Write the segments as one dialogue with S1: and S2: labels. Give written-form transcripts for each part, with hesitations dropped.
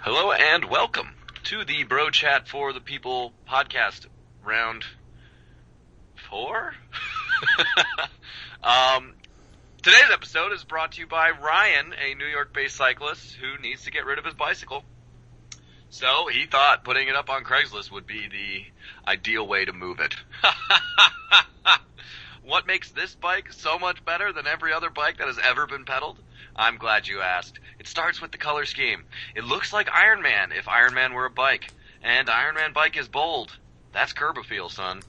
S1: Hello and welcome to the Bro Chat for the People podcast, round 4? Today's episode is brought to you by Ryan, a New York-based cyclist who needs to get rid of his bicycle. So he thought putting it up on Craigslist would be the ideal way to move it. What makes this bike so much better than every other bike that has ever been pedaled? I'm glad you asked. It starts with the color scheme. It looks like Iron Man if Iron Man were a bike. And Iron Man bike is bold. That's curb appeal, son.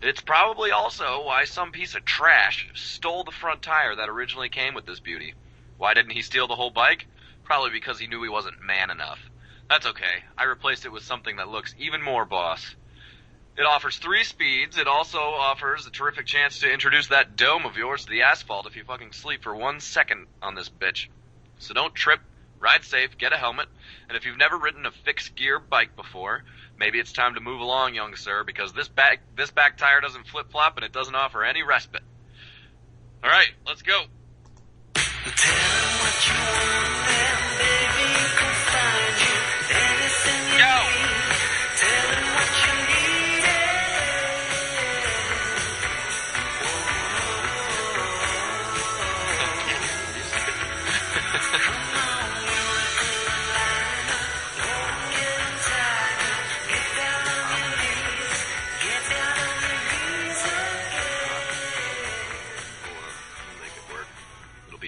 S1: It's probably also why some piece of trash stole the front tire that originally came with this beauty. Why didn't he steal the whole bike? Probably because he knew he wasn't man enough. That's okay. I replaced it with something that looks even more boss. It offers 3 speeds. It also offers a terrific chance to introduce that dome of yours to the asphalt if you fucking sleep for 1 second on this bitch. So don't trip, ride safe, get a helmet, and if you've never ridden a fixed gear bike before, maybe it's time to move along, young sir, because this back tire doesn't flip-flop and it doesn't offer any respite. Alright, let's go. Tell 'em what you want, and baby, you can find you anything you need. Tell 'em what you need.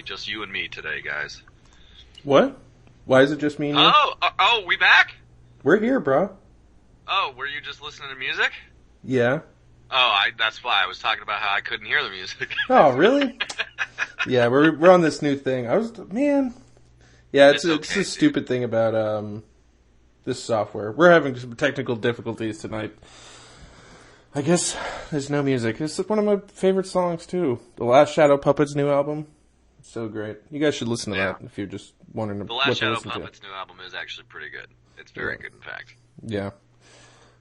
S1: Just you and me today, guys.
S2: What? Why is it just me and you?
S1: Oh, we back?
S2: We're here, bro.
S1: Oh, were you just listening to music?
S2: Yeah.
S1: Oh, that's why I was talking about how I couldn't hear the music.
S2: Oh, really? Yeah, we're on this new thing. Yeah, it's
S1: okay,
S2: a stupid thing about this software. We're having some technical difficulties tonight. I guess there's no music. It's one of my favorite songs too. The Last Shadow Puppets' new album. So great. You guys should listen to that if you're just wondering what to listen to.
S1: The Last Shadow Puppets' new album is actually pretty good. It's very good, in fact.
S2: Yeah.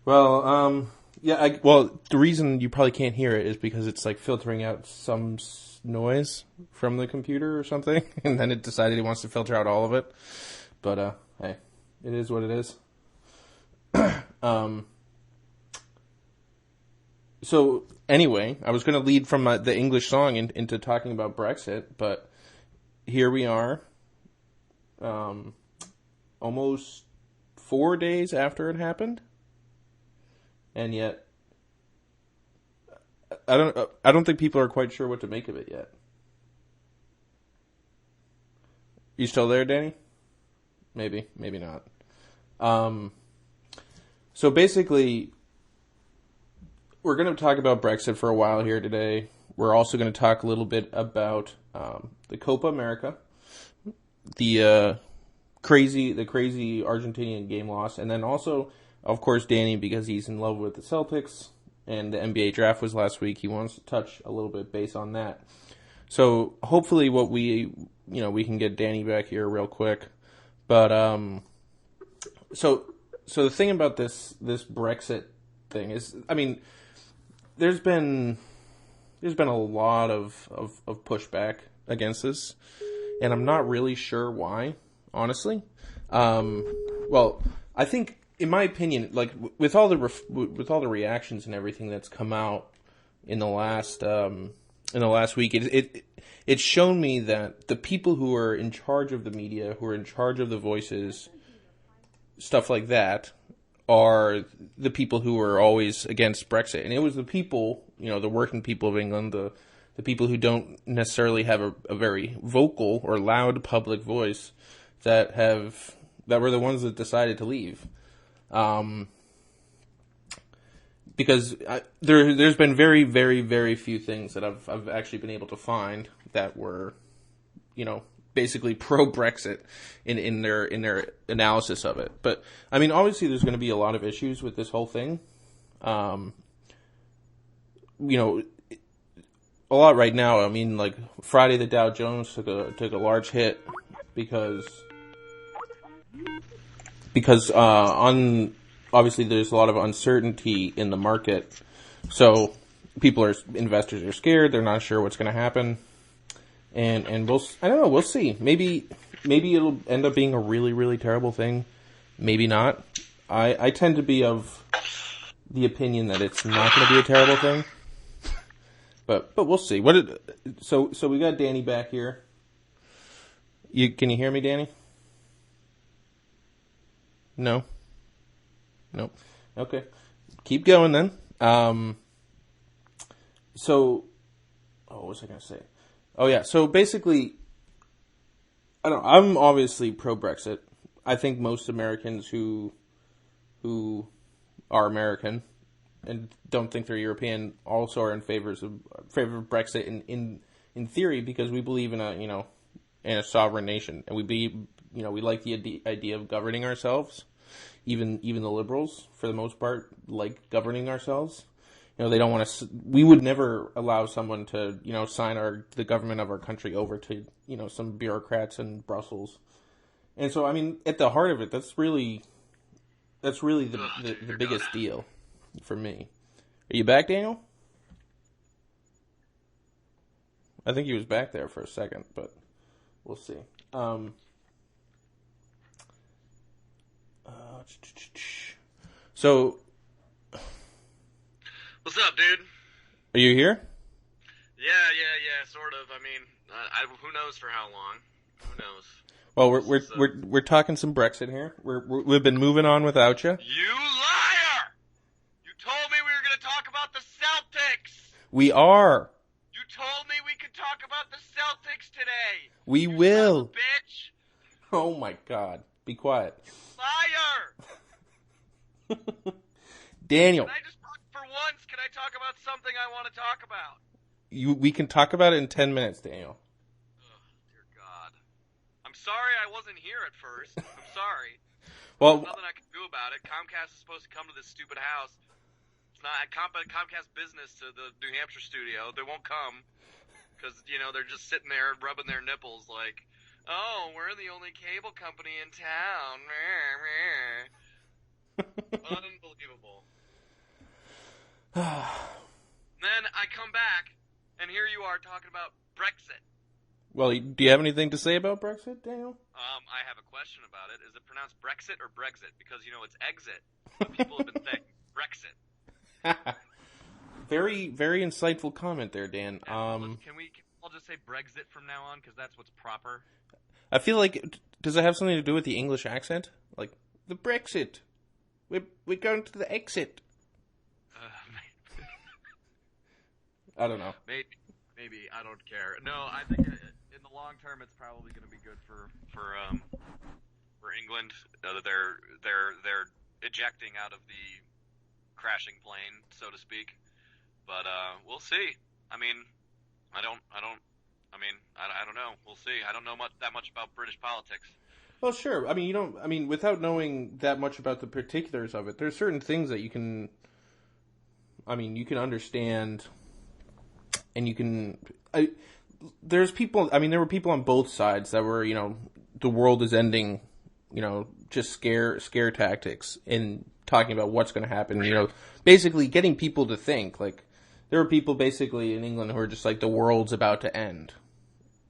S2: Well, the reason you probably can't hear it is because it's like filtering out some noise from the computer or something, and then it decided it wants to filter out all of it. But, hey, it is what it is. So, anyway, I was going to lead from the English song into talking about Brexit, but here we are, almost 4 days after it happened, and yet I don't think people are quite sure what to make of it yet. You still there, Danny? Maybe not. So basically, we're going to talk about Brexit for a while here today. We're also going to talk a little bit about the Copa America, the crazy Argentinian game loss, and then also, of course, Danny, because he's in love with the Celtics, and the NBA draft was last week. He wants to touch a little bit base on that. So hopefully, we can get Danny back here real quick. But so the thing about this Brexit thing is, I mean, there's been a lot of pushback against this, and I'm not really sure why, honestly. Well, I think, in my opinion, like with all the reactions and everything that's come out in the last week, it's shown me that the people who are in charge of the media, who are in charge of the voices, stuff like that, are the people who are always against Brexit. And it was the people, the working people of England, the people who don't necessarily have a very vocal or loud public voice that were the ones that decided to leave. Because there's been very, very, very few things that I've actually been able to find that were, basically pro-Brexit in their analysis of it. But, I mean, obviously there's going to be a lot of issues with this whole thing. A lot right now. I mean, like, Friday the Dow Jones took a large hit because obviously there's a lot of uncertainty in the market. So investors are scared. They're not sure what's going to happen. And we'll see. Maybe it'll end up being a really, really terrible thing. maybe not. I tend to be of the opinion that it's not going to be a terrible thing. But we'll see. So we got Danny back here. Can you hear me, Danny? No. Nope. Okay. Keep going then. What was I going to say? Oh yeah. So basically, I'm obviously pro-Brexit. I think most Americans who are American and don't think they're European also are in favor of Brexit in theory, because we believe in a sovereign nation, and we like the idea of governing ourselves. Even the liberals, for the most part, like governing ourselves. They don't want to. We would never allow someone to sign the government of our country over to some bureaucrats in Brussels. And so, I mean, at the heart of it, that's really the biggest deal for me. Are you back, Daniel? I think he was back there for a second, but we'll see. So,
S1: what's up, dude?
S2: Are you here?
S1: Yeah, sort of. I mean, who knows for how long? Who knows?
S2: Well, we're talking some Brexit here. We've been moving on without you.
S1: You liar! You told me we were going to talk about the Celtics.
S2: We are.
S1: You told me we could talk about the Celtics today.
S2: We will.
S1: Bitch.
S2: Oh my God! Be quiet.
S1: Liar!
S2: Daniel.
S1: Can I just talk for once? Can I talk about something I want to talk about?
S2: We can talk about it in 10 minutes, Daniel.
S1: Dear God. I'm sorry I wasn't here at first. I'm sorry.
S2: Well,
S1: there's nothing I can do about it. Comcast is supposed to come to this stupid house. It's not Comcast business to the New Hampshire studio. They won't come because, they're just sitting there rubbing their nipples like, oh, we're the only cable company in town. Unbelievable. Then I come back, and here you are talking about Brexit.
S2: Well, do you have anything to say about Brexit, Daniel?
S1: I have a question about it. Is it pronounced Brexit or Brexit? Because, it's exit. People have been saying Brexit.
S2: Very, very insightful comment there, Dan.
S1: Can we all just say Brexit from now on? Because that's what's proper.
S2: I feel like, does it have something to do with the English accent? Like, the Brexit. We're going to the exit. I don't know.
S1: Maybe. I don't care. No, I think in the long term, it's probably going to be good for England that they're ejecting out of the crashing plane, so to speak. But we'll see. I mean, I don't know. We'll see. I don't know that much about British politics.
S2: Well, sure. I mean, without knowing that much about the particulars of it, there's certain things that you can understand, and you can. There were people on both sides that were, the world is ending, just scare tactics and talking about what's going to happen. Basically getting people to think. Like, there were people basically in England who were just like, the world's about to end.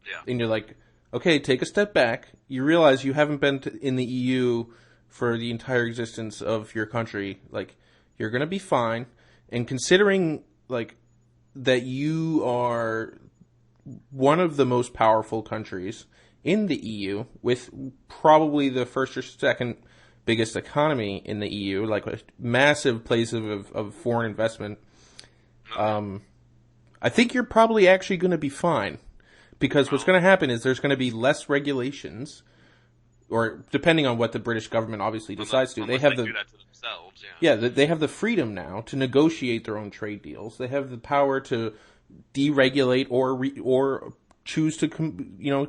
S1: Yeah.
S2: And you're like, okay, take a step back. You realize you haven't been in the EU for the entire existence of your country. Like, you're going to be fine. And considering, like, that you are one of the most powerful countries in the EU, with probably the first or second biggest economy in the EU, like a massive place of foreign investment, I think you're probably actually going to be fine. Because what's going to happen is there's going to be less regulations, or depending on what the British government obviously decides to. They have the
S1: do that to themselves,
S2: they have the freedom now to negotiate their own trade deals. They have the power to deregulate or choose to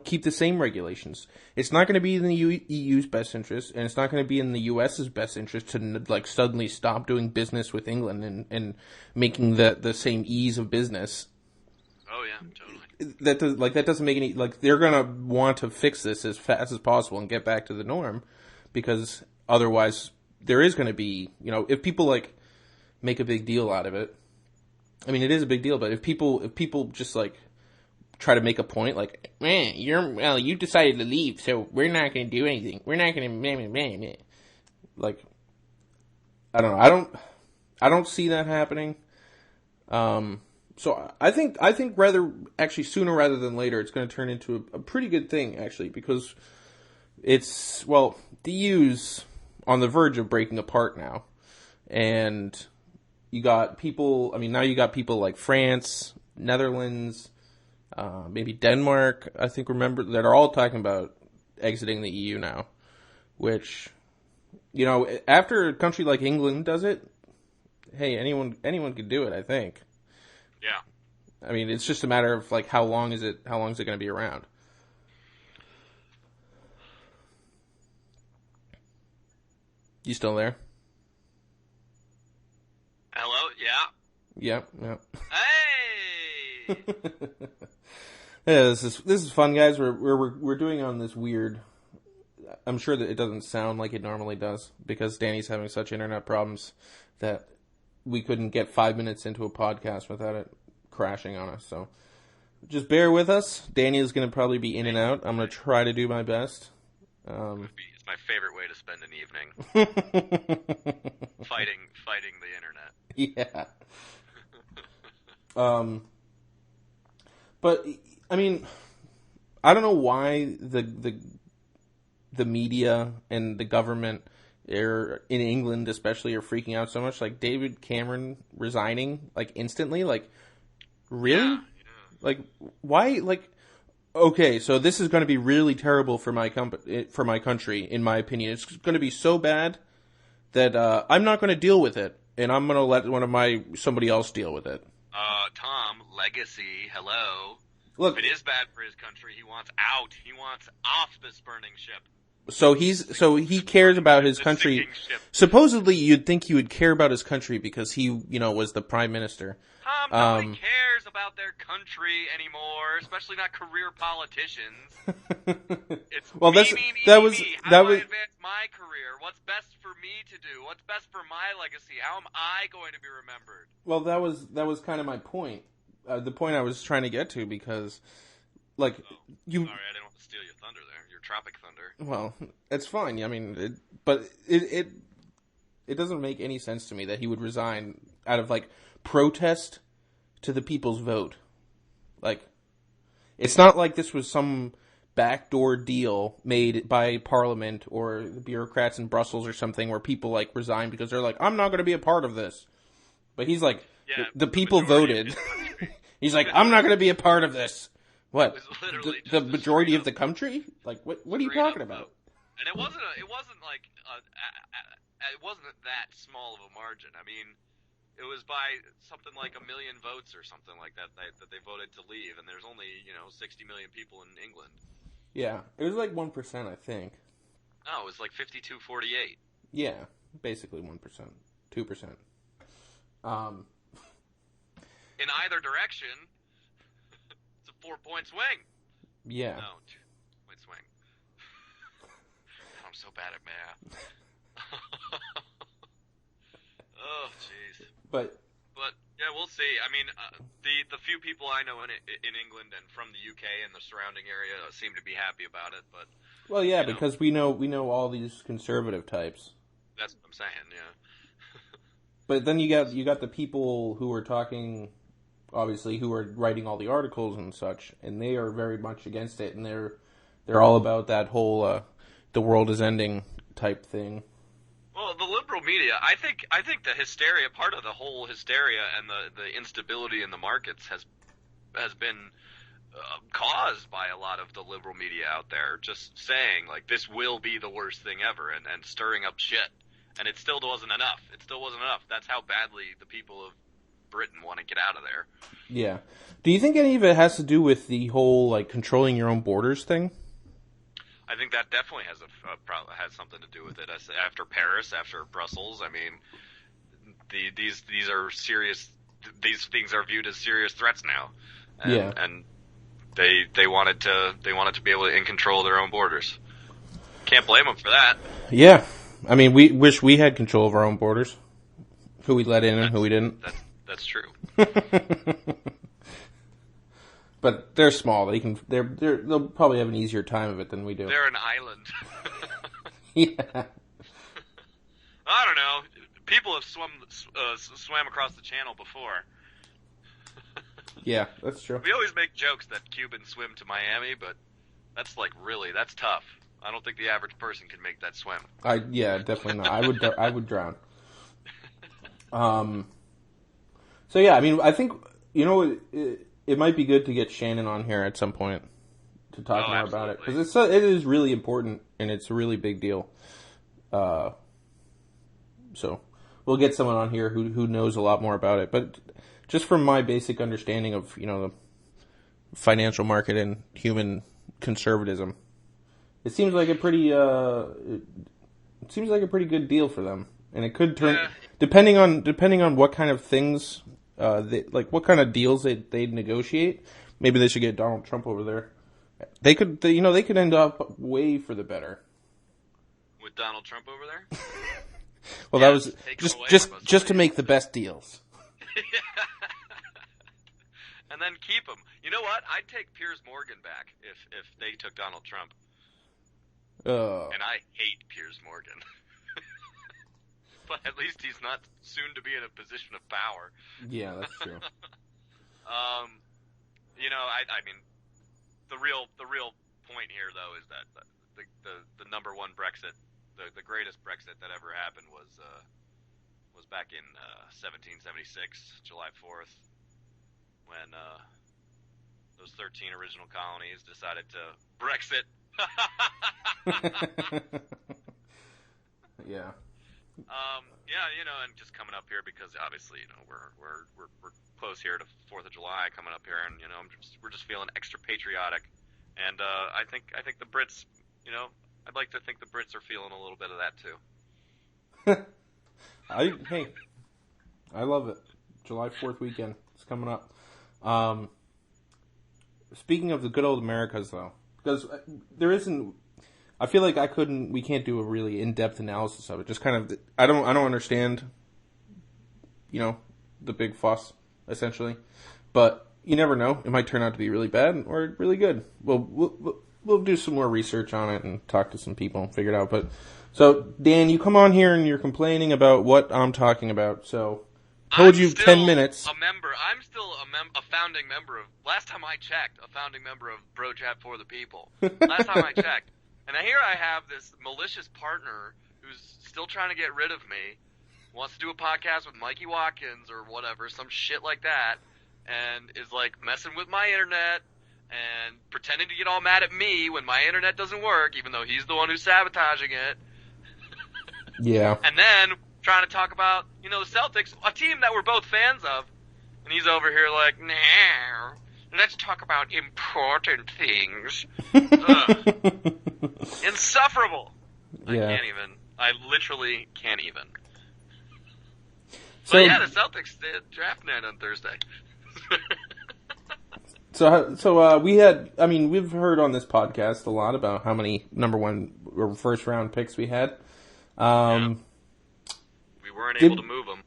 S2: keep the same regulations. It's not going to be in the EU's best interest, and it's not going to be in the US's best interest to suddenly stop doing business with England and making the same ease of business.
S1: Oh yeah, totally.
S2: That doesn't make any, they're gonna want to fix this as fast as possible and get back to the norm, because otherwise there is going to be, if people make a big deal out of it. I mean, it is a big deal, but if people just try to make a point, man, you decided to leave, so we're not going to do anything. We're not going to. Like, I don't know. I don't see that happening. So I think actually sooner rather than later, it's going to turn into a pretty good thing, actually, because the EU's on the verge of breaking apart now. And you got people, now you got people like France, Netherlands, maybe Denmark, I think, that are all talking about exiting the EU now, which, after a country like England does it, hey, anyone could do it, I think.
S1: Yeah.
S2: It's just a matter of, like, how long is it going to be around? You still there?
S1: Hello? Yeah.
S2: Yeah.
S1: Hey!
S2: Yeah, this is fun, guys. We're doing on this weird. I'm sure that it doesn't sound like it normally does because Danny's having such internet problems that we couldn't get 5 minutes into a podcast without it crashing on us. So just bear with us. Danny is going to probably be in and out. I'm going to try to do my best.
S1: It's my favorite way to spend an evening. fighting the internet.
S2: Yeah. But I don't know why the media and the government in England especially are freaking out so much. Like David Cameron resigning like instantly. Like, really?
S1: Yeah.
S2: Like, why? Like, okay, so this is going to be really terrible for my country, in my opinion. It's going to be so bad that I'm not going to deal with it, and I'm going to let somebody else deal with it.
S1: Tom, legacy, hello.
S2: Look,
S1: if it is bad for his country, he wants out. He wants off this burning ship.
S2: So he cares about his country. Supposedly, you'd think he would care about his country because he, was the prime minister.
S1: Tom, nobody cares about their country anymore, especially not career politicians. It's How do I advance my career? What's best for me to do? What's best for my legacy? How am I going to be remembered?
S2: Well, that was kind of my point. The point I was trying to get to, because, like, you.
S1: Sorry, I didn't want to steal your thunder there. Your Tropic Thunder.
S2: Well, it's fine. But it doesn't make any sense to me that he would resign out of, like, protest to the people's vote. Like, it's not like this was some backdoor deal made by Parliament or the bureaucrats in Brussels or something where people, like, resign because they're like, I'm not going to be a part of this. But he's like, the people voted. He's like, I'm not going to be a part of this. What? The majority of the country? Like, what are you talking about?
S1: And it wasn't that small of a margin. It was by something like 1 million votes or something like that they voted to leave, and there's only 60 million people in England.
S2: Yeah, it was like 1%, I think.
S1: No, it was like 52-48.
S2: Yeah, basically 1%, 2%.
S1: In either direction, it's a 4-point swing.
S2: Yeah.
S1: No, 2-point swing. I'm so bad at math. Oh, jeez.
S2: But
S1: yeah, we'll see. The few people I know in England and from the UK and the surrounding area seem to be happy about it. But
S2: well, yeah, because we know all these conservative types.
S1: That's what I'm saying. Yeah.
S2: But then you got the people who are talking, obviously, who are writing all the articles and such, and they are very much against it, and they're all about that whole the world is ending type thing.
S1: Well, the liberal media, I think the hysteria, part of the whole hysteria and the instability in the markets has been caused by a lot of the liberal media out there just saying, like, this will be the worst thing ever and stirring up shit. And it still wasn't enough. That's how badly the people of Britain want to get out of there.
S2: Yeah. Do you think any of it has to do with the whole, like, controlling your own borders thing?
S1: I think that definitely has something to do with it. After Paris, after Brussels, these are serious. These things are viewed as serious threats now. And they wanted to be able to in control of their own borders. Can't blame them for that.
S2: Yeah. We wish we had control of our own borders. Who we let in and who we didn't.
S1: That's true.
S2: But they're small. They'll probably have an easier time of it than we do.
S1: They're an island.
S2: Yeah.
S1: people have swam across the channel before.
S2: Yeah, that's true.
S1: We always make jokes that Cubans swim to Miami, but that's that's tough. I don't think the average person can make that swim.
S2: Yeah, definitely not. I would drown. So yeah, I mean, I think it might be good to get Shannon on here at some point to talk more about it, because it is really important and it's a really big deal. So we'll get someone on here who knows a lot more about it. But just from my basic understanding of the financial market and human conservatism, it seems like a pretty good deal for them, and it could turn depending on what kind of things what kind of deals they negotiate. Maybe they should get Donald Trump over there. They could end up way for the better
S1: with Donald Trump over there.
S2: Well, that was just to make the best deals.
S1: And then keep him. You know what? I'd take Piers Morgan back if they took Donald Trump. And I hate Piers Morgan. But at least he's not soon to be in a position of power.
S2: Yeah, that's true.
S1: I mean, the real point here, though, is that the number one Brexit, the greatest Brexit that ever happened was back in 1776, July 4th, when those 13 original colonies decided to Brexit.
S2: Yeah.
S1: And just coming up here because obviously, we're close here to 4th of July coming up here, and we're just feeling extra patriotic, and I think the Brits, I'd like to think the Brits are feeling a little bit of that too.
S2: I love it. July 4th weekend, it's coming up. Speaking of the good old Americas, though, because there isn't. I feel like we can't do a really in-depth analysis of it. Just kind of, I don't understand, the big fuss, essentially. But you never know. It might turn out to be really bad or really good. We'll do some more research on it and talk to some people and figure it out. But, so, Dan, you come on here and you're complaining about what I'm talking about. So, told you 10 minutes.
S1: I'm still a founding member of, last time I checked, a founding member of Bro Chat for the People. Last time I checked. And here I have this malicious partner who's still trying to get rid of me, wants to do a podcast with Mikey Watkins or whatever, some shit like that, and is messing with my internet and pretending to get all mad at me when my internet doesn't work, even though he's the one who's sabotaging it.
S2: Yeah.
S1: And then trying to talk about, the Celtics, a team that we're both fans of, and he's over here nah, let's talk about important things. Insufferable.
S2: Yeah.
S1: I literally can't even.
S2: So,
S1: but yeah, the Celtics did draft night on Thursday.
S2: So we've heard on this podcast a lot about how many number one or first round picks we had.
S1: We weren't able to move them.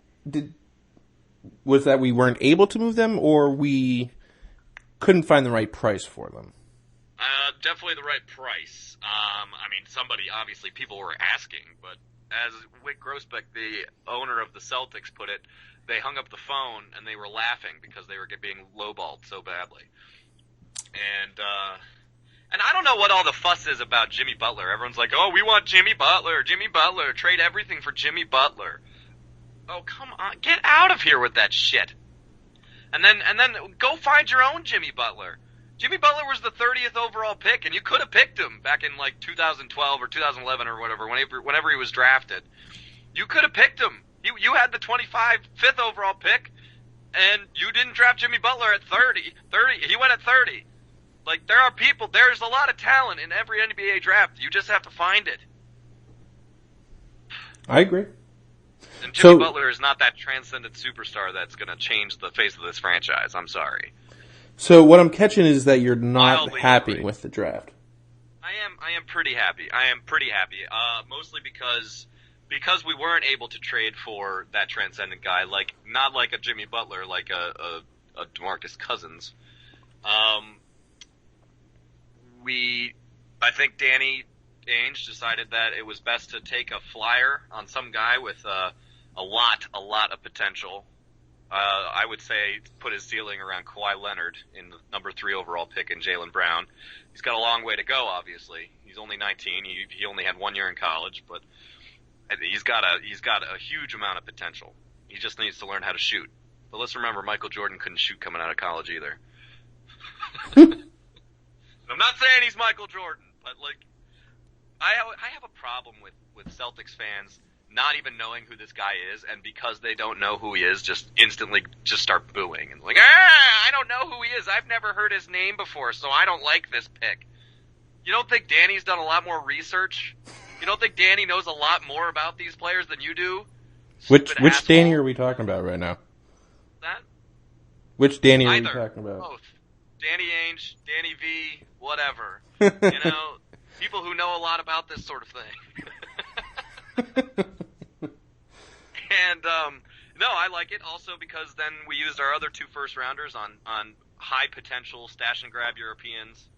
S2: Was that we weren't able to move them, or we couldn't find the right price for them?
S1: Definitely the right price. People were asking, but as Wick Grossbeck, the owner of the Celtics, put it, they hung up the phone and they were laughing because they were being lowballed so badly. And I don't know what all the fuss is about Jimmy Butler. Everyone's like, oh, we want Jimmy Butler, trade everything for Jimmy Butler. Oh, come on, get out of here with that shit. And then go find your own Jimmy Butler. Jimmy Butler was the 30th overall pick, and you could have picked him back in 2012 or 2011 or whatever, whenever he was drafted. You could have picked him. You had the 5th overall pick, and you didn't draft Jimmy Butler at 30. He went at 30. There's a lot of talent in every NBA draft. You just have to find it.
S2: I agree.
S1: And Jimmy Butler is not that transcendent superstar that's going to change the face of this franchise. I'm sorry.
S2: So what I'm catching is that you're not happy with the draft.
S1: I am pretty happy. Mostly because we weren't able to trade for that transcendent guy, not like a Jimmy Butler, like a DeMarcus Cousins. I think Danny Ainge decided that it was best to take a flyer on some guy with a lot of potential. I would say put his ceiling around Kawhi Leonard in the number 3 overall pick in Jaylen Brown. He's got a long way to go, obviously. He's only 19. He only had 1 year in college, but he's got a huge amount of potential. He just needs to learn how to shoot. But let's remember, Michael Jordan couldn't shoot coming out of college either. I'm not saying he's Michael Jordan, but like, I have a problem with Celtics fans not even knowing who this guy is, and because they don't know who he is, just instantly just start booing and like, I don't know who he is. I've never heard his name before, so I don't like this pick. You don't think Danny's done a lot more research? You don't think Danny knows a lot more about these players than you do?
S2: Which Danny are we talking about right now?
S1: That?
S2: Which Danny are we talking about?
S1: Both. Danny Ainge, Danny V, whatever. You know, people who know a lot about this sort of thing. And, no, I like it also because then we used our other 2 first-rounders on high potential stash and grab Europeans,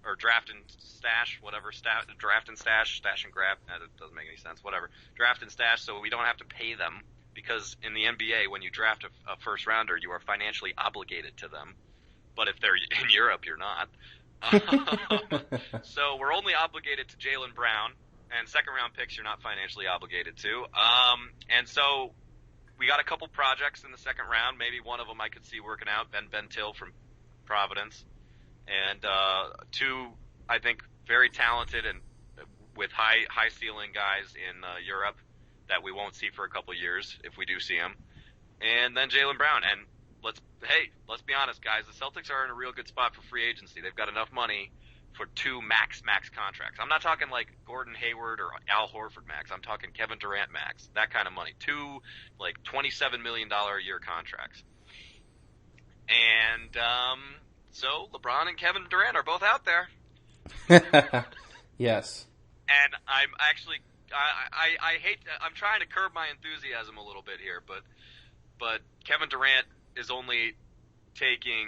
S1: or draft and stash, whatever, draft and stash and grab, that doesn't make any sense, whatever. Draft and stash so we don't have to pay them, because in the NBA, when you draft a first-rounder, you are financially obligated to them. But if they're in Europe, you're not. So we're only obligated to Jaylen Brown. And second-round picks, you're not financially obligated to. And so we got a couple projects in the second round. Maybe one of them I could see working out, Ben Till from Providence. And 2, I think, very talented and with high ceiling guys in Europe that we won't see for a couple years if we do see them. And then Jaylen Brown. And let's be honest, guys. The Celtics are in a real good spot for free agency. They've got enough money for 2 max contracts. I'm not talking like Gordon Hayward or Al Horford max. I'm talking Kevin Durant max. That kind of money. 2 like $27 million a year contracts. And so LeBron and Kevin Durant are both out there.
S2: Yes.
S1: And I'm actually I hate, I'm trying to curb my enthusiasm a little bit here, but Kevin Durant is only taking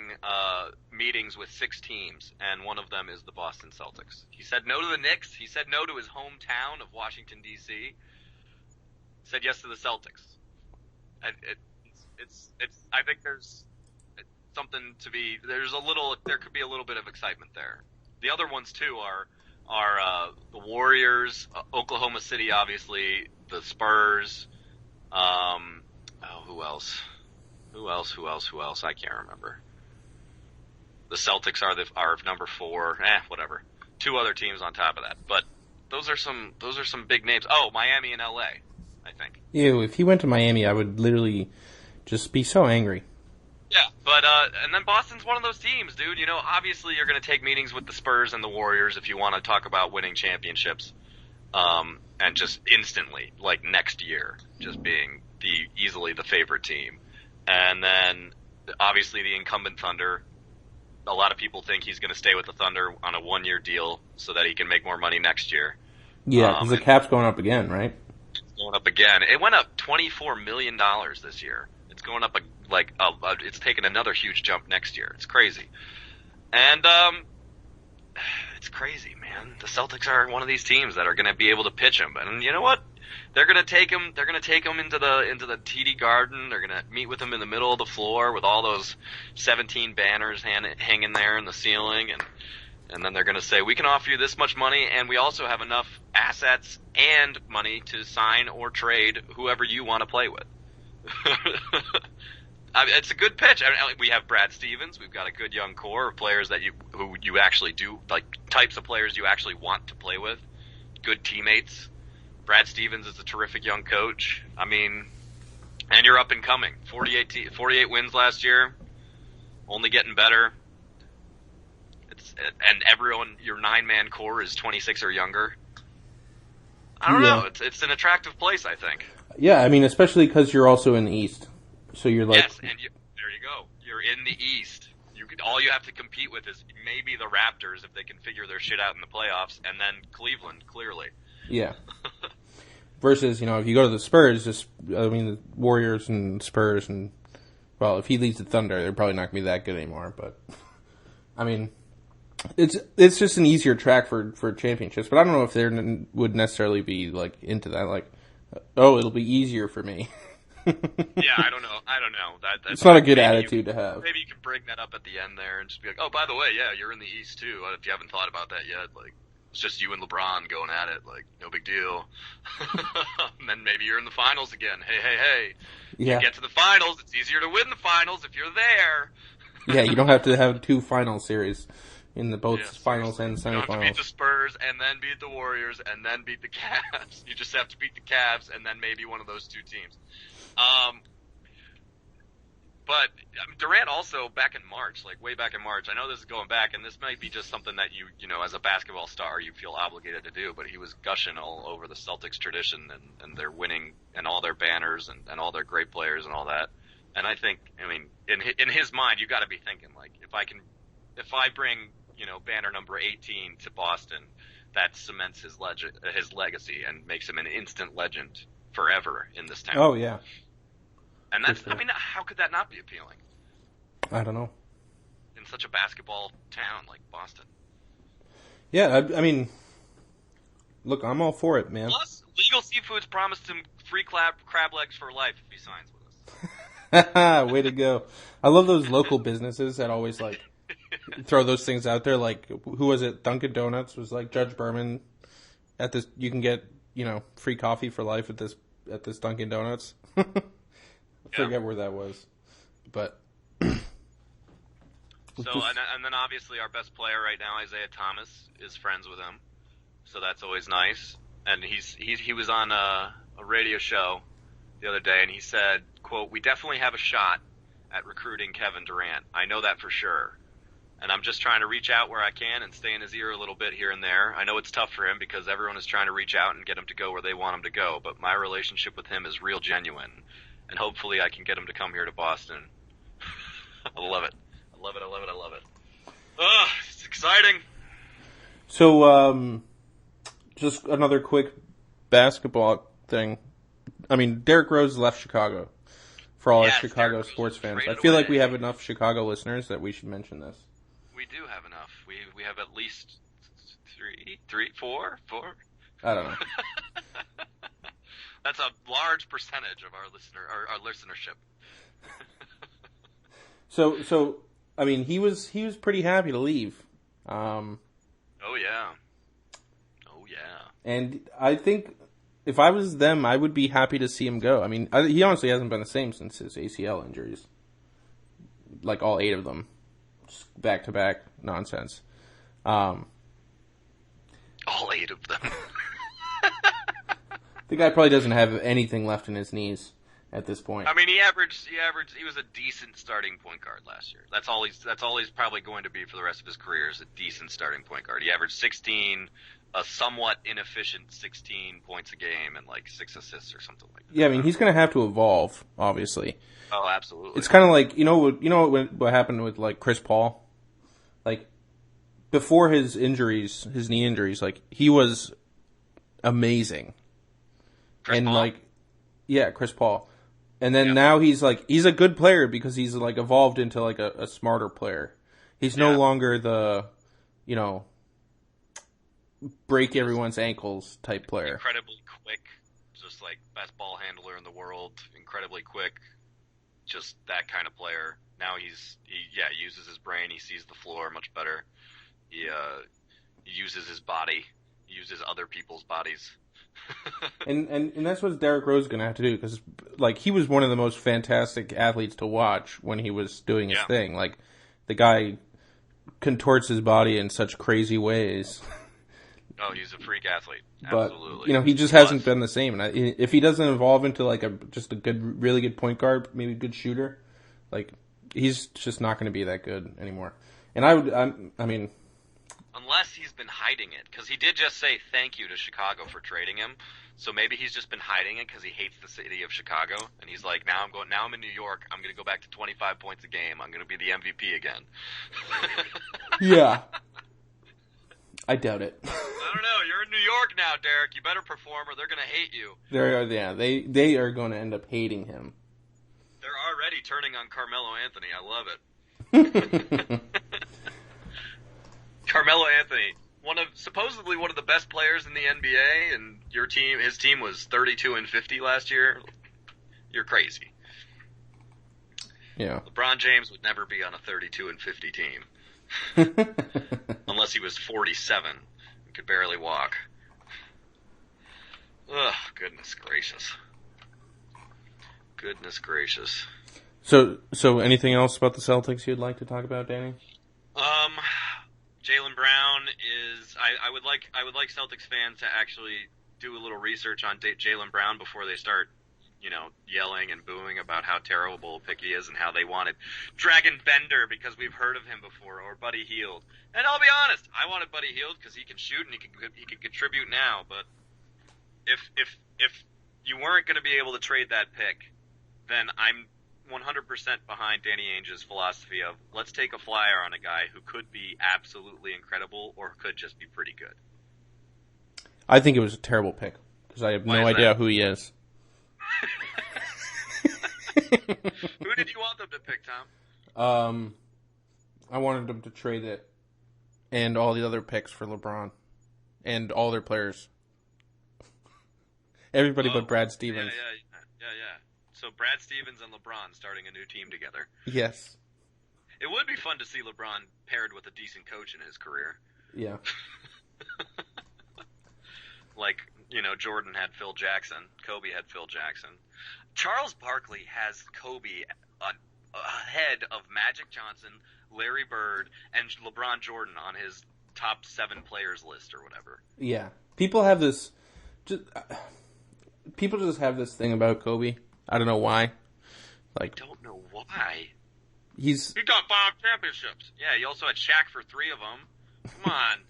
S1: meetings with 6 teams, and one of them is the Boston Celtics. He said no to the Knicks. He said no to his hometown of Washington, D.C. Said yes to the Celtics. I think there's something to be, there could be a little bit of excitement there. The other ones too are the Warriors, Oklahoma City, obviously, the Spurs. Who else? Who else? I can't remember. The Celtics are number 4. Whatever. 2 other teams on top of that. But those are some big names. Oh, Miami and LA, I think.
S2: Ew, if he went to Miami, I would literally just be so angry.
S1: Yeah, but and then Boston's one of those teams, dude. You know, obviously you're going to take meetings with the Spurs and the Warriors if you want to talk about winning championships. And just instantly, like next year, just being easily the favorite team. And then, obviously, the incumbent Thunder. A lot of people think he's going to stay with the Thunder on a 1-year deal so that he can make more money next year.
S2: Yeah, because the cap's going up again, right?
S1: It's going up again. It went up $24 million this year. It's going up it's taking another huge jump next year. It's crazy. And it's crazy, man. The Celtics are one of these teams that are going to be able to pitch him. And you know what? They're going to take him. They're going to take him into the TD Garden. They're going to meet with him in the middle of the floor with all those 17 banners hanging there in the ceiling, and then they're going to say, "We can offer you this much money, and we also have enough assets and money to sign or trade whoever you want to play with." I mean, it's a good pitch. I mean, we have Brad Stevens. We've got a good young core of players who you actually do, like, types of players you actually want to play with. Good teammates. Brad Stevens is a terrific young coach. I mean, and you're up and coming. 48 wins last year, only getting better. And everyone, your 9-man core is 26 or younger. I don't know. It's an attractive place, I think.
S2: Yeah, I mean, especially because you're also in the East. So you're like...
S1: Yes, and there you go. You're in the East. All you have to compete with is maybe the Raptors if they can figure their shit out in the playoffs, and then Cleveland, clearly.
S2: Yeah. Versus, if you go to the Spurs, the Warriors and Spurs, and, well, if he leads the Thunder, they're probably not going to be that good anymore, but, I mean, it's just an easier track for championships, but I don't know if they would necessarily be, like, into that, like, oh, it'll be easier for me.
S1: Yeah, I don't know. That's
S2: It's not a good attitude to have.
S1: Maybe you can bring that up at the end there and just be like, oh, by the way, yeah, you're in the East too. If you haven't thought about that yet, like, it's just you and LeBron going at it, like, no big deal. And then maybe you're in the finals again. Hey.
S2: Yeah.
S1: You get to the finals, it's easier to win the finals if you're there.
S2: Yeah, you don't have to have two final series in the both finals and semifinals.
S1: You don't have to beat the Spurs and then beat the Warriors and then beat the Cavs. You just have to beat the Cavs and then maybe one of those two teams. But Durant also back in March, like way back in March. I know this is going back, and this might be just something that you know, as a basketball star, you feel obligated to do. But he was gushing all over the Celtics tradition and their winning and all their banners and all their great players and all that. And I think, I mean, in his mind, you got to be thinking like, if I bring, you know, banner number 18 to Boston, that cements his legacy and makes him an instant legend forever in this town.
S2: Oh yeah.
S1: And that's, I mean, how could that not be appealing?
S2: I don't know.
S1: In such a basketball town like Boston.
S2: Yeah, I mean, look, I'm all for it, man.
S1: Plus, Legal Seafoods promised him free crab legs for life if he signs with us.
S2: Way to go. I love those local businesses that always, like, throw those things out there. Like, who was it? Dunkin' Donuts was like, Judge Berman, at this, you can get, you know, free coffee for life at this Dunkin' Donuts. I forget where that was, but
S1: so and then obviously our best player right now, Isaiah Thomas, is friends with him, so that's always nice. And he was on a radio show the other day, and he said, "quote We definitely have a shot at recruiting Kevin Durant. I know that for sure, and I'm just trying to reach out where I can and stay in his ear a little bit here and there. I know it's tough for him because everyone is trying to reach out and get him to go where they want him to go, but my relationship with him is real genuine." And hopefully I can get him to come here to Boston. I love it. I love it. Ugh, it's exciting.
S2: So, just another quick basketball thing. I mean, Derrick Rose left Chicago for all our Chicago sports fans. I feel like we have enough Chicago listeners that we should mention this.
S1: We do have enough. We have at least four?
S2: I don't know.
S1: That's a large percentage of our listenership.
S2: So I mean, he was pretty happy to leave.
S1: Oh yeah.
S2: And I think if I was them, I would be happy to see him go. I mean, he honestly hasn't been the same since his ACL injuries, like all 8 of them, back to back nonsense.
S1: All 8 of them.
S2: The guy probably doesn't have anything left in his knees at this point.
S1: I mean, he was a decent starting point guard last year. That's all he's probably going to be for the rest of his career, is a decent starting point guard. He averaged 16, a somewhat inefficient 16 points a game and like 6 assists or something like that.
S2: Yeah, I mean, he's going to have to evolve, obviously.
S1: Oh, absolutely.
S2: It's kind of like, you know what happened with like Chris Paul? Like before his injuries, his knee injuries, like he was amazing.
S1: Chris Paul?
S2: Chris Paul. And then now he's a good player because he's like evolved into like a smarter player. He's no longer the, you know, break everyone's ankles type player.
S1: Incredibly quick, just like best ball handler in the world, incredibly quick, just that kind of player. Now he uses his brain, he sees the floor much better. He uses his body, he uses other people's bodies.
S2: and that's what Derrick Rose is going to have to do, because like he was one of the most fantastic athletes to watch when he was doing his thing. Like the guy contorts his body in such crazy ways.
S1: Oh, he's a freak athlete.
S2: But,
S1: Absolutely.
S2: you know, he just hasn't been the same. And if he doesn't evolve into like just a really good point guard, maybe a good shooter, like he's just not going to be that good anymore. And I mean.
S1: Unless he's been hiding it, because he did just say thank you to Chicago for trading him. So maybe he's just been hiding it because he hates the city of Chicago, and he's like, now I'm in New York. I'm going to go back to 25 points a game. I'm going to be the MVP again.
S2: Yeah, I doubt it.
S1: I don't know. You're in New York now, Derek. You better perform, or they're going to hate you.
S2: They are going to end up hating him.
S1: They're already turning on Carmelo Anthony. I love it. Carmelo Anthony, supposedly one of the best players in the NBA, and his team was 32-50 last year. You're crazy.
S2: Yeah.
S1: LeBron James would never be on a 32-50 team. Unless he was 47 and could barely walk. Ugh, goodness gracious. Goodness gracious.
S2: So anything else about the Celtics you'd like to talk about, Danny?
S1: Jaylen Brown is. I would like Celtics fans to actually do a little research on Jaylen Brown before they start, yelling and booing about how terrible a pick he is and how they wanted Dragon Bender because we've heard of him before, or Buddy Hield. And I'll be honest, I wanted Buddy Hield because he can shoot and he can contribute now. But if you weren't going to be able to trade that pick, then I'm 100% behind Danny Ainge's philosophy of let's take a flyer on a guy who could be absolutely incredible or could just be pretty good.
S2: I think it was a terrible pick because I have no idea who he is.
S1: Who did you want them to pick, Tom?
S2: I wanted them to trade it and all the other picks for LeBron and all their players. Everybody but Brad Stevens.
S1: Yeah. So Brad Stevens and LeBron starting a new team together.
S2: Yes.
S1: It would be fun to see LeBron paired with a decent coach in his career.
S2: Yeah.
S1: Like, Jordan had Phil Jackson. Kobe had Phil Jackson. Charles Barkley has Kobe ahead of Magic Johnson, Larry Bird, and LeBron Jordan on his top 7 players list or whatever.
S2: Yeah. People have this... People just have this thing about Kobe. I don't know why.
S1: I don't know why.
S2: He
S1: got 5 championships. Yeah, he also had Shaq for 3 of them. Come on.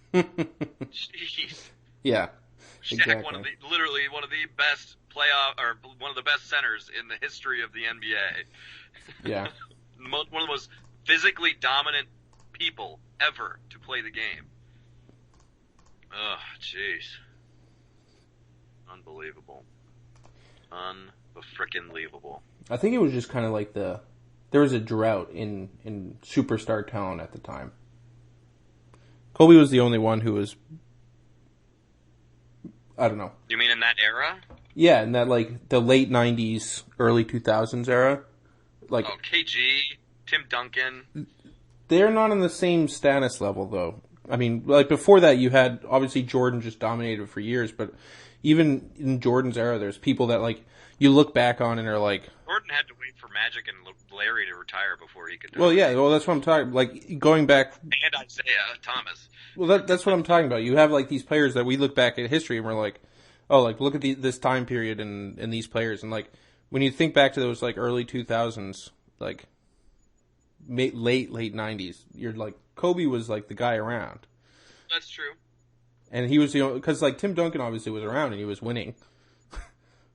S1: Jeez.
S2: Yeah.
S1: Shaq,
S2: exactly.
S1: one of the best one of the best centers in the history of the NBA.
S2: Yeah.
S1: One of the most physically dominant people ever to play the game. Ugh, jeez. Unbelievable. Unfrickin-leavable.
S2: I think it was just kind of like there was a drought in superstar talent at the time. Kobe was the only one who was, I don't know.
S1: You mean in that era?
S2: Yeah, in that the late 90s, early 2000s era.
S1: KG, Tim Duncan.
S2: They're not on the same status level though. I mean, before that you had, obviously Jordan just dominated for years, but even in Jordan's era, there's people that you look back on and are like...
S1: Jordan had to wait for Magic and Larry to retire before he could...
S2: Well, yeah, that's what I'm talking... going back...
S1: And Isaiah Thomas.
S2: Well, that's what I'm talking about. You have these players that we look back at history and we're like, oh, look at this time period and these players. And when you think back to those early 2000s, late 90s, you're Kobe was the guy around.
S1: That's true.
S2: And he was the only... Because Tim Duncan obviously was around and he was winning.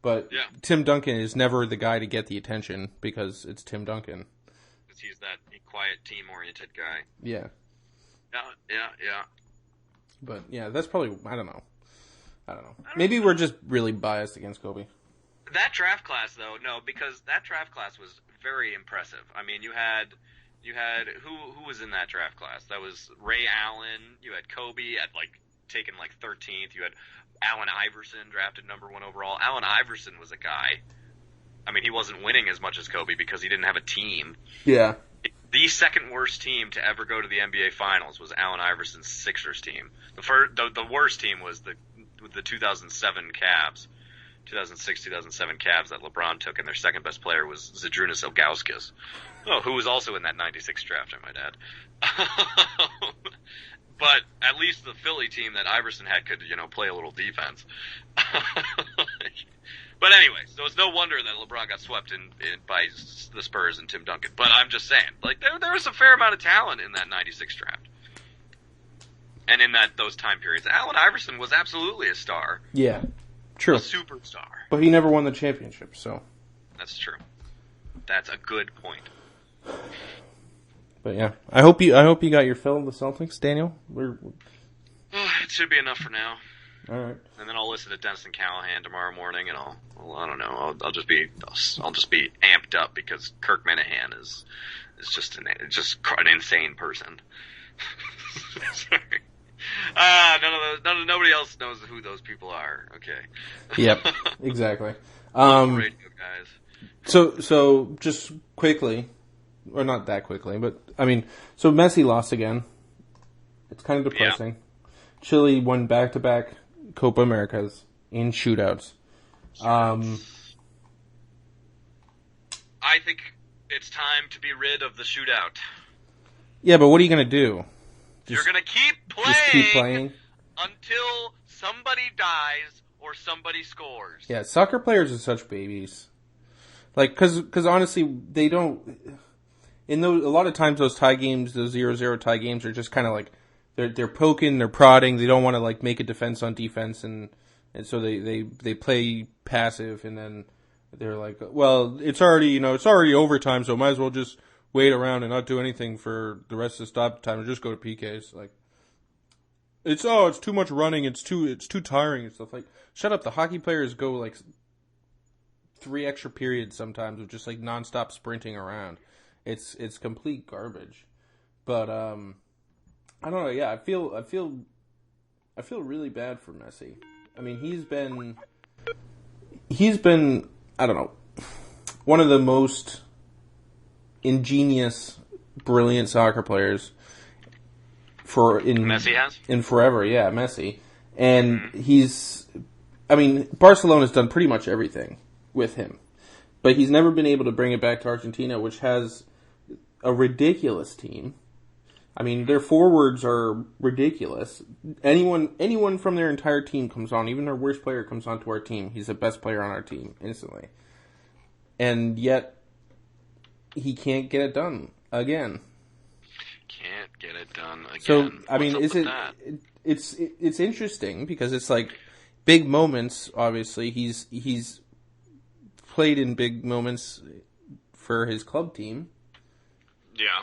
S2: But yeah. Tim Duncan is never the guy to get the attention because it's Tim Duncan.
S1: Because he's that quiet, team-oriented guy.
S2: Yeah.
S1: Yeah.
S2: But, yeah, that's probably... I don't know. Maybe we're just really biased against Kobe.
S1: That draft class, though, no, because that draft class was very impressive. I mean, you had who was in that draft class? That was Ray Allen. You had Kobe at taken 13th. You had Allen Iverson drafted number 1 overall. Allen Iverson was a guy. I mean, he wasn't winning as much as Kobe because he didn't have a team.
S2: Yeah.
S1: The second worst team to ever go to the NBA Finals was Allen Iverson's Sixers team. The worst team was the 2007 Cavs. 2006-2007 Cavs that LeBron took, and their second best player was Zydrunas Ilgauskas, who was also in that 96 draft, I might add. But at least the Philly team that Iverson had could, play a little defense. But anyway, so it's no wonder that LeBron got swept in by the Spurs and Tim Duncan. But I'm just saying, there was a fair amount of talent in that 96 draft. And in those time periods. Allen Iverson was absolutely a star.
S2: Yeah. True.
S1: A superstar.
S2: But he never won the championship, so.
S1: That's true. That's a good point.
S2: But yeah, I hope you got your fill of the Celtics, Daniel.
S1: It should be enough for now.
S2: All right.
S1: And then I'll listen to Denson Callahan tomorrow morning, and I don't know. I'll just be amped up because Kirk Minahan is just an insane person. Sorry. Nobody else knows who those people are. Okay.
S2: Yep. Exactly.
S1: Radio guys.
S2: So just quickly, or not that quickly, but I mean, so Messi lost again. It's kind of depressing. Yeah. Chile won back-to-back Copa Americas in shootouts.
S1: I think it's time to be rid of the shootout.
S2: Yeah, but what are you going to do?
S1: You're going to keep playing until somebody dies or somebody scores.
S2: Yeah, soccer players are such babies. Like, because honestly, they don't... a lot of times those tie games, those 0-0 tie games are just kind of like, they're poking, they're prodding, they don't want to like make a defense on defense, and so they play passive, and then they're like, well, it's already overtime, so might as well just wait around and not do anything for the rest of the stop time and just go to PKs. Like, it's too much running, it's too tiring and stuff. Like, shut up. The hockey players go like 3 extra periods sometimes of just like nonstop sprinting around. It's complete garbage. But I don't know. Yeah, I feel really bad for Messi. I mean, he's been I don't know, one of the most ingenious, brilliant soccer players
S1: Messi has?
S2: In forever. Yeah, Messi. And Barcelona's done pretty much everything with him. But he's never been able to bring it back to Argentina, which has a ridiculous team. I mean, their forwards are ridiculous. Anyone from their entire team comes on, even their worst player comes onto our team. He's the best player on our team instantly. And yet, he can't get it done again.
S1: Can't get it done again.
S2: So, I mean, it's interesting because it's like big moments, obviously. He's played in big moments for his club team.
S1: Yeah.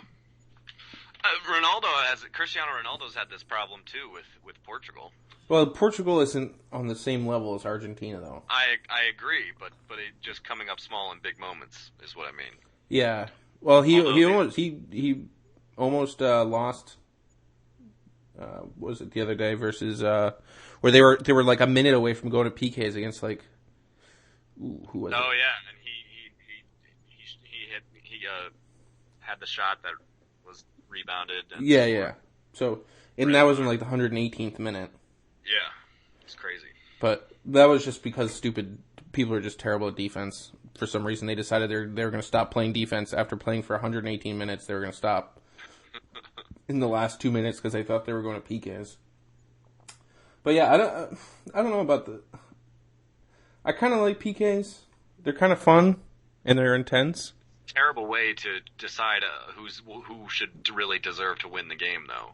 S1: Cristiano Ronaldo's had this problem too with Portugal.
S2: Well, Portugal isn't on the same level as Argentina, though.
S1: I agree, but it just coming up small in big moments is what I mean.
S2: Yeah. Well, he almost lost. Was it the other day versus where they were like a minute away from going to PKs against like who was it?
S1: Oh yeah, and he had the shot that was rebounded. And
S2: yeah. So, and that was in like the 118th minute.
S1: Yeah, it's crazy.
S2: But that was just because stupid people are just terrible at defense. For some reason, they decided they were going to stop playing defense after playing for 118 minutes. They were going to stop in the last 2 minutes because they thought they were going to PKs. But yeah, I don't know about I kind of like PKs. They're kind of fun and they're intense.
S1: Terrible way to decide who should really deserve to win the game, though.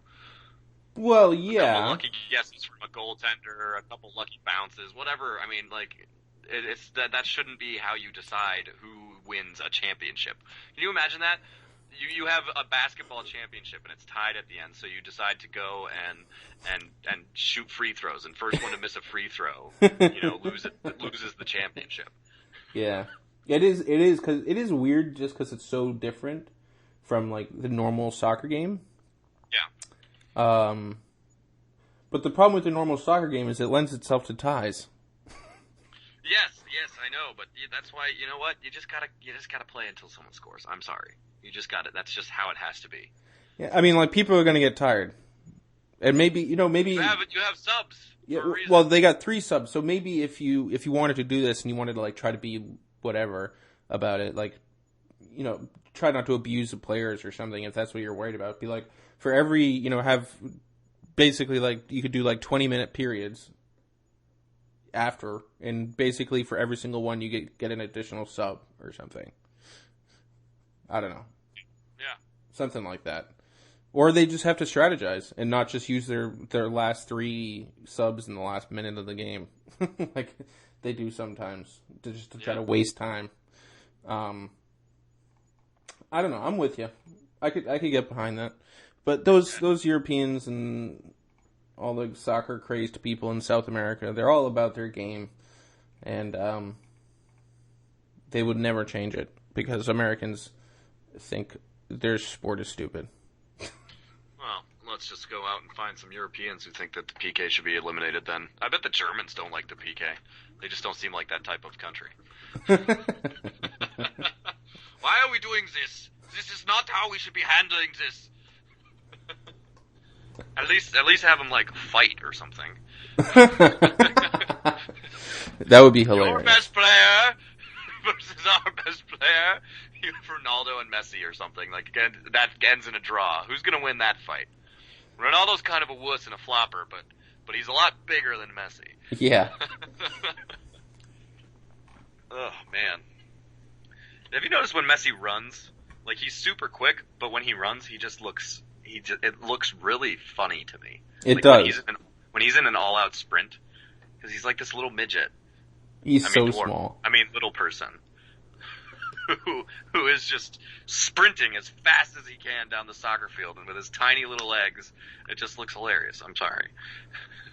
S2: Well, yeah.
S1: A couple lucky guesses from a goaltender, a couple lucky bounces, whatever. I mean, like, that shouldn't be how you decide who wins a championship. Can you imagine that? You have a basketball championship and it's tied at the end, so you decide to go and shoot free throws, and first one to miss a free throw, loses the championship.
S2: Yeah. It is because it is weird just because it's so different from like the normal soccer game.
S1: Yeah.
S2: But the problem with the normal soccer game is it lends itself to ties.
S1: Yes, I know, but that's why, you know what? You just gotta play until someone scores. I'm sorry. You just got it. That's just how it has to be.
S2: Yeah, I mean, like, people are gonna get tired. And maybe you
S1: have subs.
S2: Yeah, well, they got 3 subs, so maybe if you wanted to do this and you wanted to like try to be whatever about it, like, try not to abuse the players or something if that's what you're worried about. Be like, for every, have basically like you could do like 20-minute periods after, and basically for every single one you get an additional sub or something. I don't know.
S1: Yeah.
S2: Something like that. Or they just have to strategize and not just use their last 3 subs in the last minute of the game. Like they do sometimes to try to waste time. I don't know. I'm with you. I could get behind that. But those Europeans and all the soccer crazed people in South America, they're all about their game, and they would never change it because Americans think their sport is stupid.
S1: Well, let's just go out and find some Europeans who think that the PK should be eliminated then. I bet the Germans don't like the PK. They just don't seem like that type of country. Why are we doing this? This is not how we should be handling this. At least have him like fight or something.
S2: That would be hilarious.
S1: Your best player versus our best player. You have Ronaldo and Messi or something. Like that ends in a draw. Who's gonna win that fight? Ronaldo's kind of a wuss and a flopper, but he's a lot bigger than Messi.
S2: Yeah.
S1: Oh man. Have you noticed when Messi runs? Like he's super quick, but when he runs, it looks really funny to me.
S2: It
S1: like
S2: does.
S1: When he's in an all-out sprint, because he's like this little midget.
S2: He's so small.
S1: Little person who is just sprinting as fast as he can down the soccer field, and with his tiny little legs, it just looks hilarious. I'm sorry.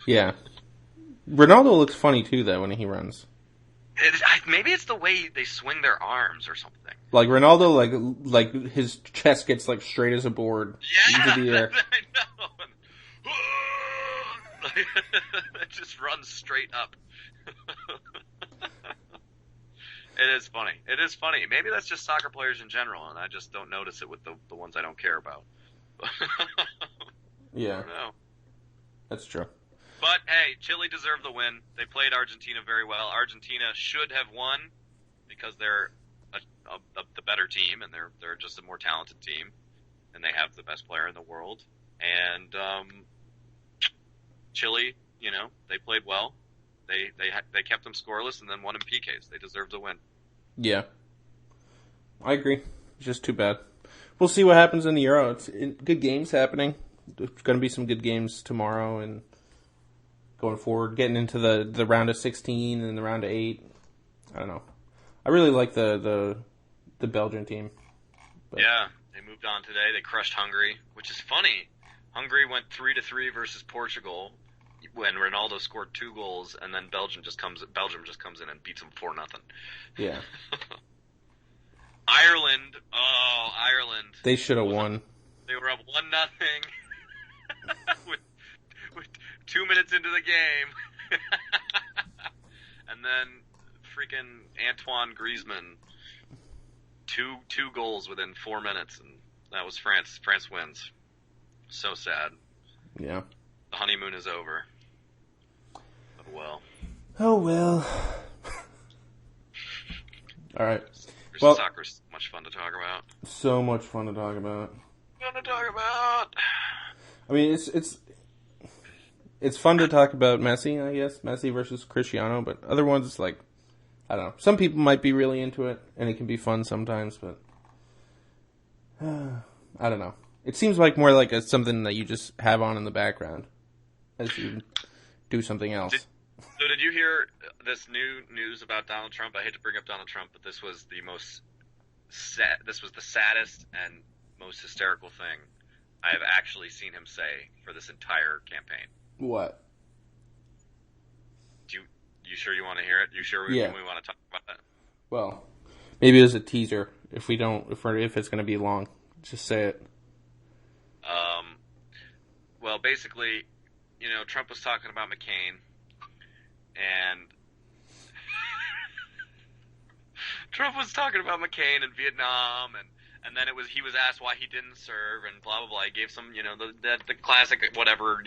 S2: Yeah. Ronaldo looks funny too, though, when he runs.
S1: Maybe it's the way they swing their arms or something.
S2: Like Ronaldo, like his chest gets like straight as a board into the air.
S1: I know. It just runs straight up. It is funny. It is funny. Maybe that's just soccer players in general, and I just don't notice it with the ones I don't care about.
S2: Yeah.
S1: I don't know.
S2: That's true.
S1: But, hey, Chile deserved the win. They played Argentina very well. Argentina should have won because they're the better team, and they're just a more talented team, and they have the best player in the world. And Chile, they played well. They kept them scoreless and then won in PKs. They deserved the win.
S2: Yeah. I agree. It's just too bad. We'll see what happens in the Euro. It's good games happening. There's going to be some good games tomorrow and going forward, getting into the round of 16 and the round of 8. I don't know. I really like the Belgian team.
S1: But. Yeah, they moved on today. They crushed Hungary, which is funny. Hungary went 3-3 versus Portugal when Ronaldo scored 2 goals, and then Belgium just comes in and beats them 4-0.
S2: Yeah.
S1: Ireland.
S2: They should have won.
S1: They were up 1-0 with 2 minutes into the game. And then freaking Antoine Griezmann, two goals within 4 minutes, and that was France. France wins. So sad.
S2: Yeah.
S1: The honeymoon is over. Oh well.
S2: Oh well. All right.
S1: Soccer's so much fun to talk about.
S2: So much fun to talk about. I mean, it's fun to talk about Messi, I guess. Messi versus Cristiano, but other ones, like, I don't know. Some people might be really into it, and it can be fun sometimes, but I don't know. It seems like more like something that you just have on in the background as you do something else.
S1: Did you hear this new news about Donald Trump? I hate to bring up Donald Trump, but this was the saddest and most hysterical thing I have actually seen him say for this entire campaign.
S2: What?
S1: You sure you want to hear it? You sure we want to talk about that?
S2: Well, maybe as a teaser. If it's going to be long, just say it.
S1: Well, basically, Trump was talking about McCain, and Trump was talking about McCain and Vietnam, and then he was asked why he didn't serve, and blah blah blah. He gave some, the classic whatever,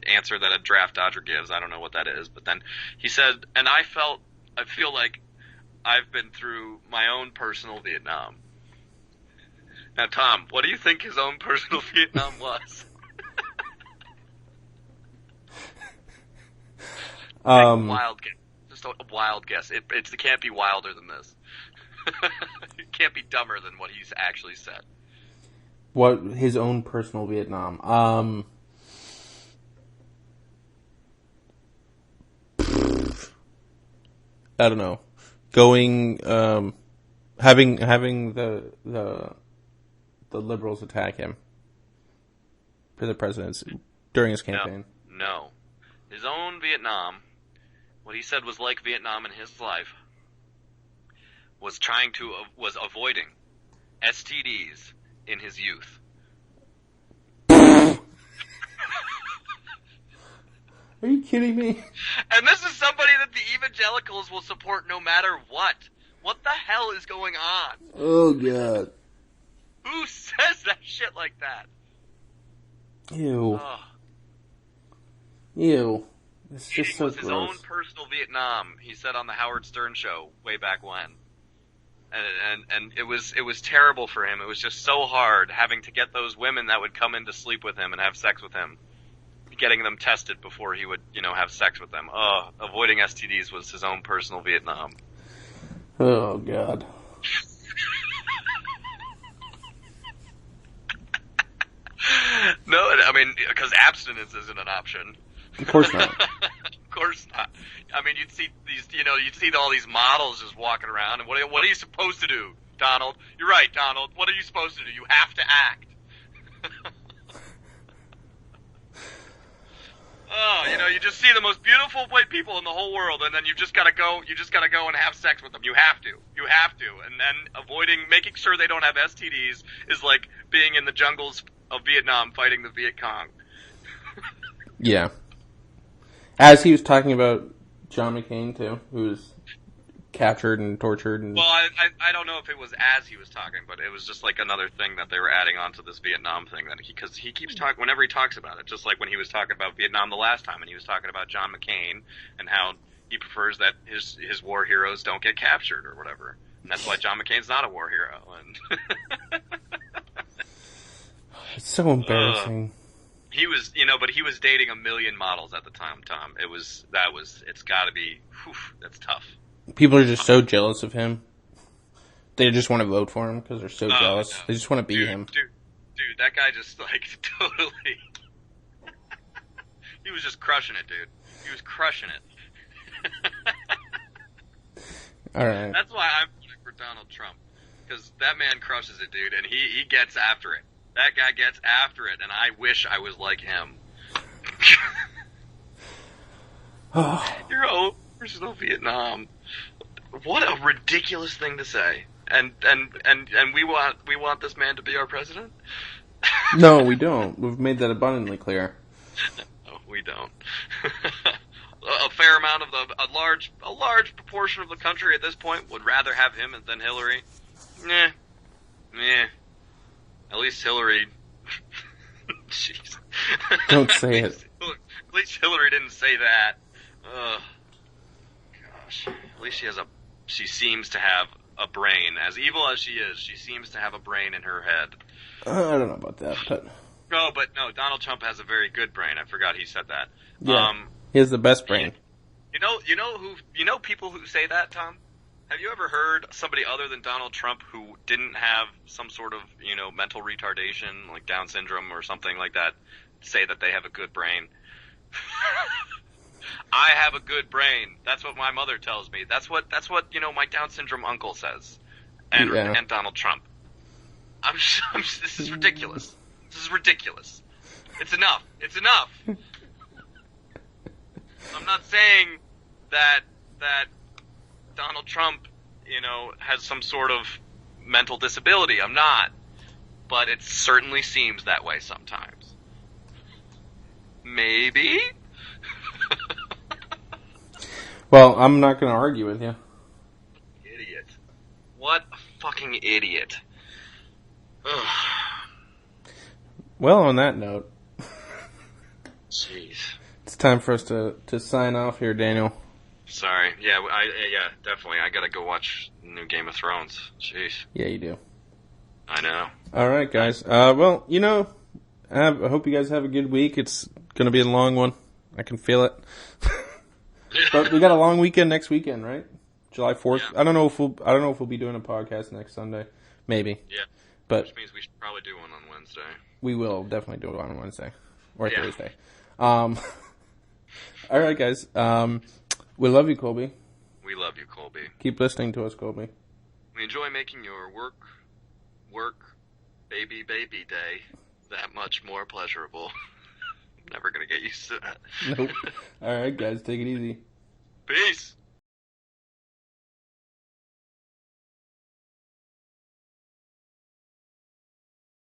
S1: answer that a draft dodger gives. I don't know what that is, but then he said, and I feel like I've been through my own personal Vietnam. Now, Tom, what do you think his own personal Vietnam was? Wild guess. Just a wild guess. It can't be wilder than this. It can't be dumber than what he's actually said.
S2: What his own personal Vietnam? I don't know. Going, having the liberals attack him for the presidency during his campaign.
S1: No. His own Vietnam, what he said was like Vietnam in his life, was avoiding STDs in his youth.
S2: Are you kidding me?
S1: And this is somebody that the evangelicals will support no matter what. What the hell is going on?
S2: Oh, God.
S1: Who says that shit like that?
S2: Ew.
S1: Ugh.
S2: Ew. It's just so
S1: was
S2: gross.
S1: His own personal Vietnam, he said on the Howard Stern show way back when. And it was terrible for him. It was just so hard having to get those women that would come in to sleep with him and have sex with him, getting them tested before he would, have sex with them. Avoiding STDs was his own personal Vietnam.
S2: Oh, God.
S1: No, I mean, because abstinence isn't an option.
S2: Of course not.
S1: Of course not. I mean, you'd see all these models just walking around, and what are you supposed to do, Donald? You're right, Donald. What are you supposed to do? You have to act. You just see the most beautiful white people in the whole world, and then you just gotta go and have sex with them. You have to. And then making sure they don't have STDs is like being in the jungles of Vietnam fighting the Viet Cong.
S2: Yeah. As he was talking about John McCain, too, who was captured and tortured. And...
S1: Well, I don't know if it was as he was talking, but it was just like another thing that they were adding on to this Vietnam thing. Because he keeps talking, whenever he talks about it, just like when he was talking about Vietnam the last time, and he was talking about John McCain and how he prefers that his war heroes don't get captured or whatever. And that's why John McCain's not a war hero. And
S2: it's so embarrassing.
S1: He was, but he was dating 1 million models at the time, Tom. It's gotta be, that's tough.
S2: People are just so jealous of him. They just want to vote for him because they're so jealous.
S1: No.
S2: They just want to be him.
S1: Dude, that guy just, totally... He was just crushing it, dude. He was crushing it.
S2: All right.
S1: That's why I'm voting for Donald Trump. Because that man crushes it, dude, and he gets after it. That guy gets after it, and I wish I was like him. Your own personal Vietnam. What a ridiculous thing to say. And we want this man to be our president?
S2: No, we don't. We've made that abundantly clear.
S1: No, we don't. A fair amount of a large proportion of the country at this point would rather have him than Hillary. Nah. At least Hillary... Jeez.
S2: Don't say it.
S1: At least Hillary didn't say that. Ugh. Gosh. At least she seems to have a brain. As evil as she is, she seems to have a brain in her head.
S2: I don't know about that, but...
S1: No, Donald Trump has a very good brain. I forgot he said that.
S2: Yeah, he has the best brain.
S1: You know people who say that, Tom? Have you ever heard somebody other than Donald Trump who didn't have some sort of, mental retardation, like Down syndrome or something like that, say that they have a good brain? I have a good brain. That's what my mother tells me. That's what my Down syndrome uncle says. And Donald Trump. This is ridiculous. This is ridiculous. It's enough. It's enough. I'm not saying that Donald Trump, has some sort of mental disability. I'm not. But it certainly seems that way sometimes. Maybe?
S2: Well, I'm not going to argue with you.
S1: Idiot. What a fucking idiot. Ugh.
S2: Well, on that note...
S1: Jeez.
S2: It's time for us to sign off here, Daniel.
S1: Sorry. Yeah, definitely. I gotta go watch new Game of Thrones. Jeez.
S2: Yeah, you do.
S1: I know.
S2: All right, guys. Well, I hope you guys have a good week. It's gonna be a long one. I can feel it. But we got a long weekend next weekend, right? July 4th. Yeah. I don't know if we'll be doing a podcast next Sunday. Maybe.
S1: Yeah.
S2: But
S1: which means we should probably do one on Wednesday.
S2: We will definitely do it on Wednesday or Thursday. All right, guys. We love you, Colby.
S1: We love you, Colby.
S2: Keep listening to us, Colby.
S1: We enjoy making your work, baby day that much more pleasurable. I'm never going to get used to that.
S2: Nope. All right, guys. Take it easy.
S1: Peace.